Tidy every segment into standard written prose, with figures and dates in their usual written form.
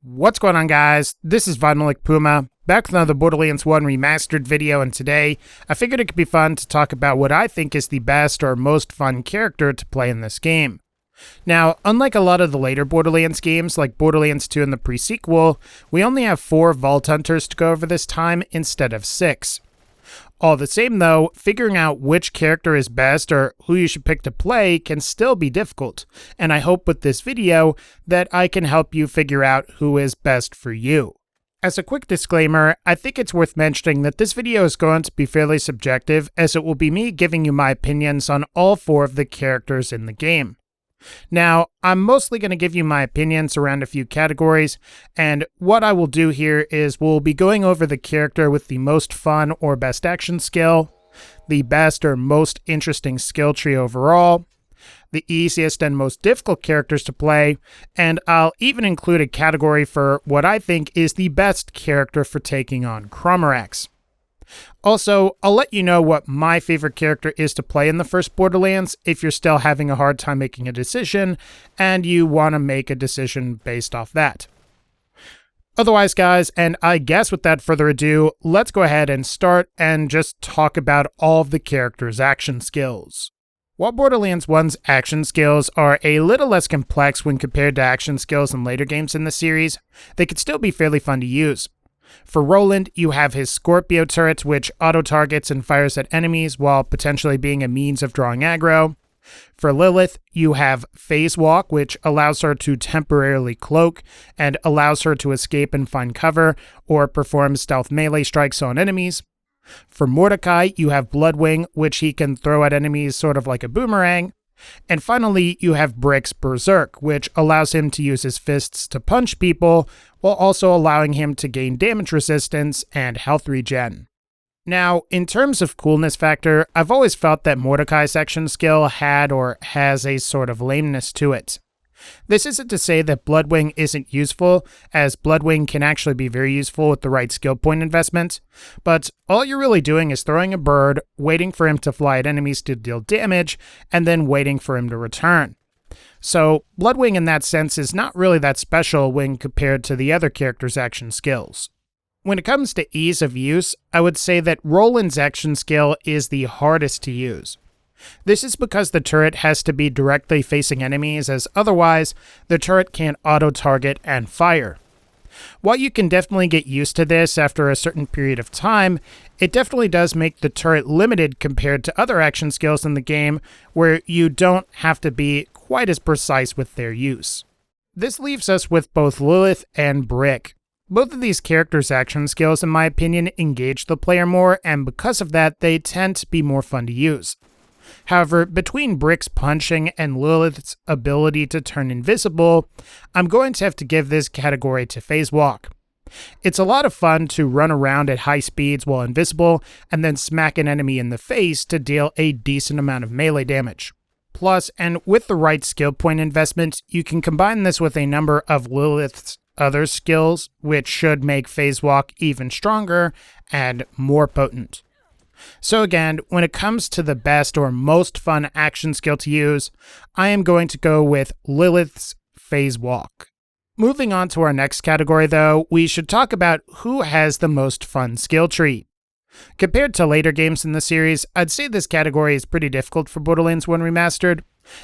What's going on, guys? This is VinylicPuma, back with another Borderlands 1 Remastered video, and today I figured it could be fun to talk about what I think is the best or most fun character to play in this game. Now, unlike a lot of the later Borderlands games, like Borderlands 2 and the pre-sequel, we only have 4 Vault Hunters to go over this time instead of 6. All the same though, figuring out which character is best or who you should pick to play can still be difficult, and I hope with this video that I can help you figure out who is best for you. As a quick disclaimer, I think it's worth mentioning that this video is going to be fairly subjective, as it will be me giving you my opinions on all 4 of the characters in the game. Now, I'm mostly going to give you my opinions around a few categories, and what I will do here is we'll be going over the character with the most fun or best action skill, the best or most interesting skill tree overall, the easiest and most difficult characters to play, and I'll even include a category for what I think is the best character for taking on Chromarax. Also, I'll let you know what my favorite character is to play in the first Borderlands if you're still having a hard time making a decision and you want to make a decision based off that. Otherwise, guys, and I guess without further ado, let's go ahead and start and just talk about all of the characters' action skills. While Borderlands 1's action skills are a little less complex when compared to action skills in later games in the series, they can still be fairly fun to use. For Roland, you have his Scorpio turret, which auto-targets and fires at enemies while potentially being a means of drawing aggro. For Lilith, you have Phase Walk, which allows her to temporarily cloak and allows her to escape and find cover or perform stealth melee strikes on enemies. For Mordecai, you have Bloodwing, which he can throw at enemies sort of like a boomerang. And finally, you have Brick's Berserk, which allows him to use his fists to punch people, while also allowing him to gain damage resistance and health regen. Now, in terms of coolness factor, I've always felt that Mordecai's action skill had or has a sort of lameness to it. This isn't to say that Bloodwing isn't useful, as Bloodwing can actually be very useful with the right skill point investment, but all you're really doing is throwing a bird, waiting for him to fly at enemies to deal damage, and then waiting for him to return. So, Bloodwing in that sense is not really that special when compared to the other characters' action skills. When it comes to ease of use, I would say that Roland's action skill is the hardest to use. This is because the turret has to be directly facing enemies, as otherwise, the turret can't auto-target and fire. While you can definitely get used to this after a certain period of time, it definitely does make the turret limited compared to other action skills in the game, where you don't have to be quite as precise with their use. This leaves us with both Lilith and Brick. Both of these characters' action skills, in my opinion, engage the player more, and because of that, they tend to be more fun to use. However, between Brick's punching and Lilith's ability to turn invisible, I'm going to have to give this category to Phase Walk. It's a lot of fun to run around at high speeds while invisible and then smack an enemy in the face to deal a decent amount of melee damage. Plus, and with the right skill point investment, you can combine this with a number of Lilith's other skills, which should make Phase Walk even stronger and more potent. So again, when it comes to the best or most fun action skill to use, I am going to go with Lilith's Phase Walk. Moving on to our next category though, we should talk about who has the most fun skill tree. Compared to later games in the series, I'd say this category is pretty difficult for Borderlands 1 Remastered,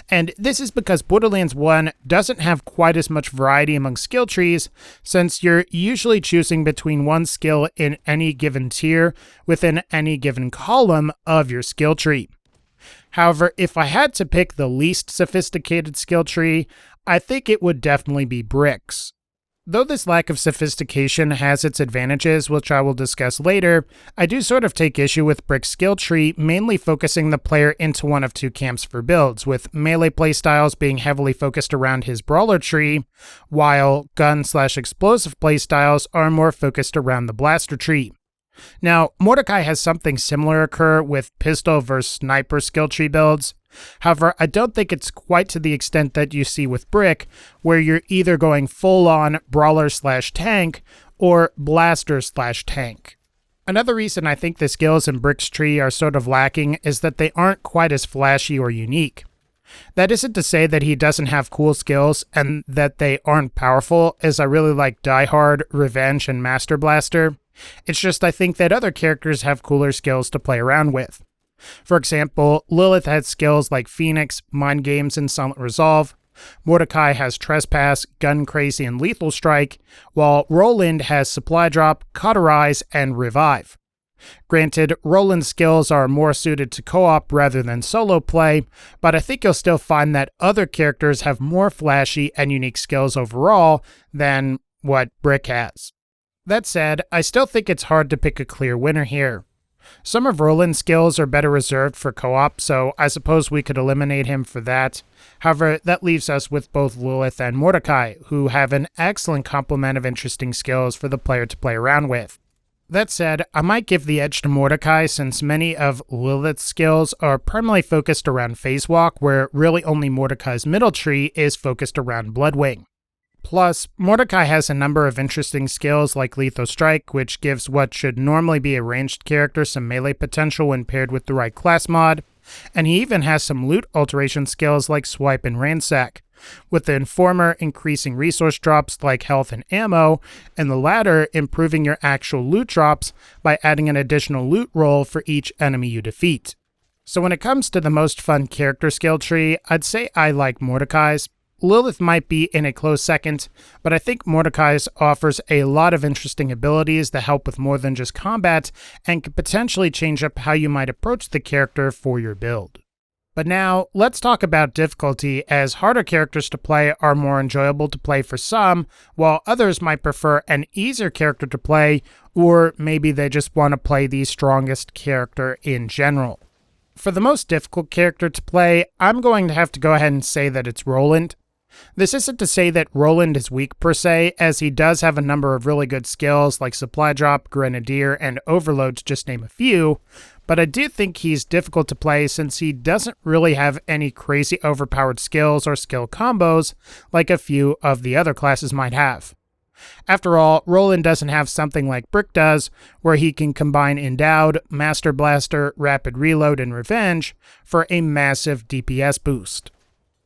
and this is because Borderlands 1 doesn't have quite as much variety among skill trees, since you're usually choosing between one skill in any given tier within any given column of your skill tree. However, if I had to pick the least sophisticated skill tree, I think it would definitely be Brick's. Though this lack of sophistication has its advantages, which I will discuss later, I do sort of take issue with Brick's skill tree mainly focusing the player into one of 2 camps for builds, with melee playstyles being heavily focused around his brawler tree, while gun/explosive playstyles are more focused around the blaster tree. Now, Mordecai has something similar occur with pistol versus sniper skill tree builds. However, I don't think it's quite to the extent that you see with Brick, where you're either going full-on brawler/tank or blaster/tank. Another reason I think the skills in Brick's tree are sort of lacking is that they aren't quite as flashy or unique. That isn't to say that he doesn't have cool skills and that they aren't powerful, as I really like Die Hard, Revenge, and Master Blaster. It's just I think that other characters have cooler skills to play around with. For example, Lilith has skills like Phoenix, Mind Games, and Silent Resolve. Mordecai has Trespass, Gun Crazy, and Lethal Strike, while Roland has Supply Drop, Cauterize, and Revive. Granted, Roland's skills are more suited to co-op rather than solo play, but I think you'll still find that other characters have more flashy and unique skills overall than what Brick has. That said, I still think it's hard to pick a clear winner here. Some of Roland's skills are better reserved for co-op, so I suppose we could eliminate him for that. However, that leaves us with both Lilith and Mordecai, who have an excellent complement of interesting skills for the player to play around with. That said, I might give the edge to Mordecai since many of Lilith's skills are primarily focused around Phase Walk, where really only Mordecai's middle tree is focused around Bloodwing. Plus, Mordecai has a number of interesting skills like Lethal Strike, which gives what should normally be a ranged character some melee potential when paired with the right class mod, and he even has some loot alteration skills like Swipe and Ransack, with the Informer increasing resource drops like health and ammo, and the latter improving your actual loot drops by adding an additional loot roll for each enemy you defeat. So when it comes to the most fun character skill tree, I'd say I like Mordecai's. Lilith might be in a close second, but I think Mordecai's offers a lot of interesting abilities that help with more than just combat and could potentially change up how you might approach the character for your build. But now, let's talk about difficulty, as harder characters to play are more enjoyable to play for some, while others might prefer an easier character to play, or maybe they just want to play the strongest character in general. For the most difficult character to play, I'm going to have to go ahead and say that it's Roland. This isn't to say that Roland is weak per se, as he does have a number of really good skills like Supply Drop, Grenadier, and Overload to just name a few, but I do think he's difficult to play since he doesn't really have any crazy overpowered skills or skill combos like a few of the other classes might have. After all, Roland doesn't have something like Brick does, where he can combine Endowed, Master Blaster, Rapid Reload, and Revenge for a massive DPS boost.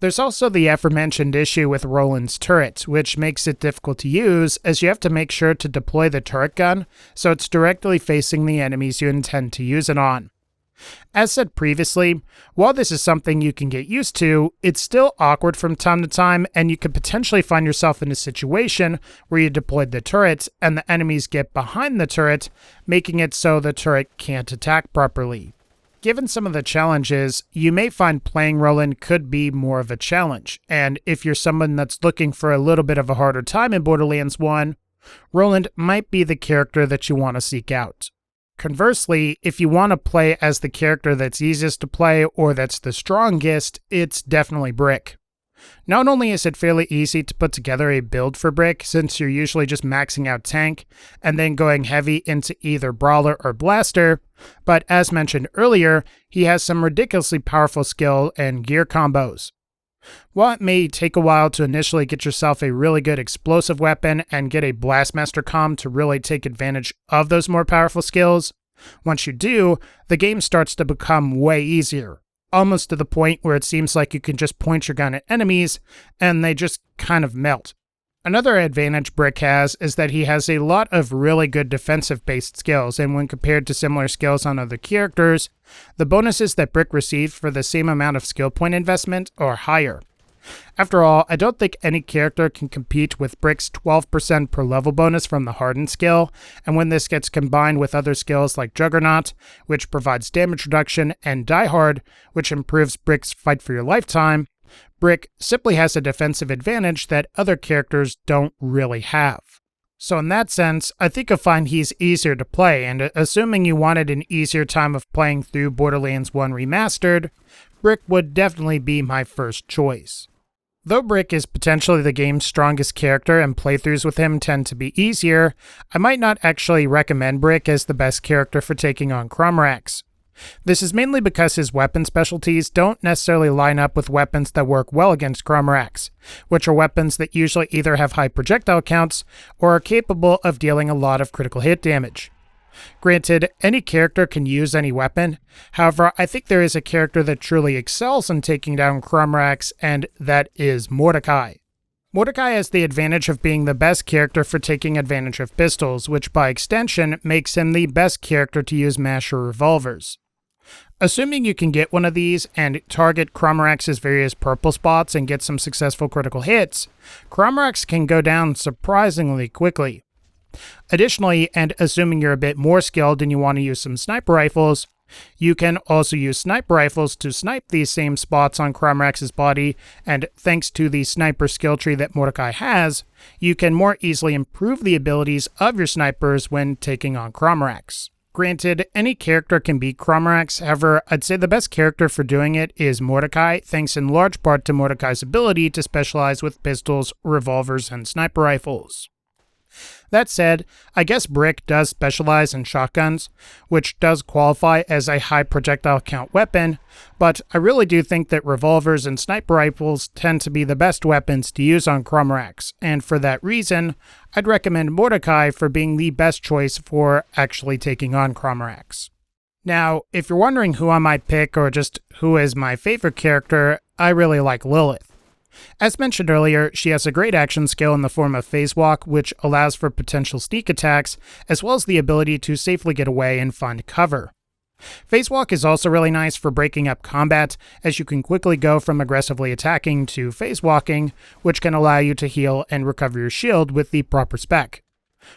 There's also the aforementioned issue with Roland's turret, which makes it difficult to use, as you have to make sure to deploy the turret gun so it's directly facing the enemies you intend to use it on. As said previously, while this is something you can get used to, it's still awkward from time to time, and you could potentially find yourself in a situation where you deployed the turret and the enemies get behind the turret, making it so the turret can't attack properly. Given some of the challenges, you may find playing Roland could be more of a challenge, and if you're someone that's looking for a little bit of a harder time in Borderlands 1, Roland might be the character that you want to seek out. Conversely, if you want to play as the character that's easiest to play or that's the strongest, it's definitely Brick. Not only is it fairly easy to put together a build for Brick, since you're usually just maxing out tank and then going heavy into either Brawler or Blaster, but as mentioned earlier, he has some ridiculously powerful skill and gear combos. While it may take a while to initially get yourself a really good explosive weapon and get a Blastmaster comb to really take advantage of those more powerful skills, once you do, the game starts to become way easier. Almost to the point where it seems like you can just point your gun at enemies and they just kind of melt. Another advantage Brick has is that he has a lot of really good defensive-based skills, and when compared to similar skills on other characters, the bonuses that Brick receives for the same amount of skill point investment are higher. After all, I don't think any character can compete with Brick's 12% per level bonus from the Hardened skill, and when this gets combined with other skills like Juggernaut, which provides damage reduction, and Die Hard, which improves Brick's fight for your lifetime, Brick simply has a defensive advantage that other characters don't really have. So in that sense, I think you'll find he's easier to play, and assuming you wanted an easier time of playing through Borderlands 1 Remastered, Brick would definitely be my first choice. Though Brick is potentially the game's strongest character and playthroughs with him tend to be easier, I might not actually recommend Brick as the best character for taking on Cromrax. This is mainly because his weapon specialties don't necessarily line up with weapons that work well against Cromrax, which are weapons that usually either have high projectile counts or are capable of dealing a lot of critical hit damage. Granted, any character can use any weapon. However, I think there is a character that truly excels in taking down Cromrax, and that is Mordecai. Mordecai has the advantage of being the best character for taking advantage of pistols, which by extension makes him the best character to use masher revolvers. Assuming you can get one of these and target Cromrax's various purple spots and get some successful critical hits, Cromrax can go down surprisingly quickly. Additionally, and assuming you're a bit more skilled and you want to use some sniper rifles, you can also use sniper rifles to snipe these same spots on Cromrax's body, and thanks to the sniper skill tree that Mordecai has, you can more easily improve the abilities of your snipers when taking on Cromrax. Granted, any character can beat Cromrax, however, I'd say the best character for doing it is Mordecai, thanks in large part to Mordecai's ability to specialize with pistols, revolvers, and sniper rifles. That said, I guess Brick does specialize in shotguns, which does qualify as a high projectile count weapon, but I really do think that revolvers and sniper rifles tend to be the best weapons to use on Cromrax, and for that reason, I'd recommend Mordecai for being the best choice for actually taking on Cromrax. Now, if you're wondering who I might pick or just who is my favorite character, I really like Lilith. As mentioned earlier, she has a great action skill in the form of phase walk, which allows for potential sneak attacks, as well as the ability to safely get away and find cover. Phase walk is also really nice for breaking up combat, as you can quickly go from aggressively attacking to phase walking, which can allow you to heal and recover your shield with the proper spec.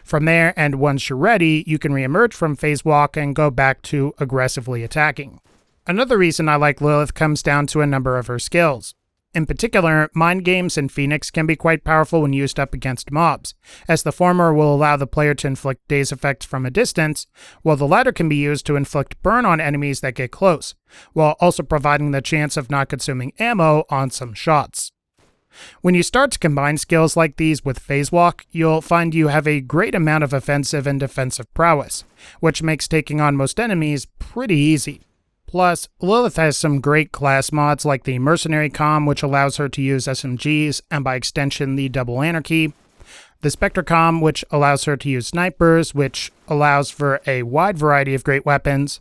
From there, and once you're ready, you can reemerge from phase walk and go back to aggressively attacking. Another reason I like Lilith comes down to a number of her skills. In particular, Mind Games and Phoenix can be quite powerful when used up against mobs, as the former will allow the player to inflict daze effects from a distance, while the latter can be used to inflict burn on enemies that get close, while also providing the chance of not consuming ammo on some shots. When you start to combine skills like these with Phase Walk, you'll find you have a great amount of offensive and defensive prowess, which makes taking on most enemies pretty easy. Plus, Lilith has some great class mods like the Mercenary Comm, which allows her to use SMGs and by extension the Double Anarchy, the Spectre Comm, which allows her to use snipers, which allows for a wide variety of great weapons,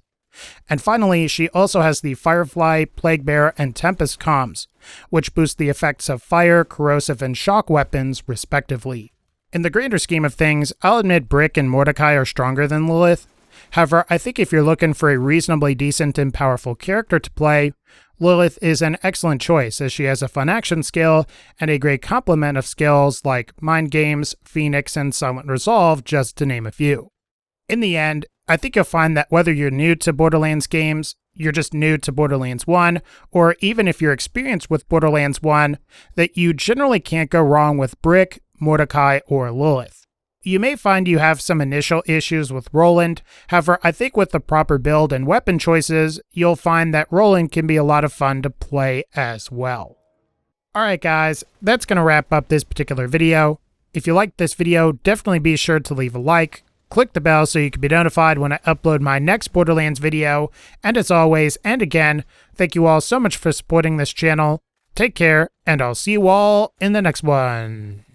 and finally, she also has the Firefly, Plague Bear, and Tempest comms, which boost the effects of fire, corrosive, and shock weapons, respectively. In the grander scheme of things, I'll admit Brick and Mordecai are stronger than Lilith. However, I think if you're looking for a reasonably decent and powerful character to play, Lilith is an excellent choice, as she has a fun action skill and a great complement of skills like Mind Games, Phoenix, and Silent Resolve, just to name a few. In the end, I think you'll find that whether you're new to Borderlands games, you're just new to Borderlands 1, or even if you're experienced with Borderlands 1, that you generally can't go wrong with Brick, Mordecai, or Lilith. You may find you have some initial issues with Roland, however, I think with the proper build and weapon choices, you'll find that Roland can be a lot of fun to play as well. Alright guys, that's going to wrap up this particular video. If you liked this video, definitely be sure to leave a like, click the bell so you can be notified when I upload my next Borderlands video, and as always, and again, thank you all so much for supporting this channel. Take care, and I'll see you all in the next one.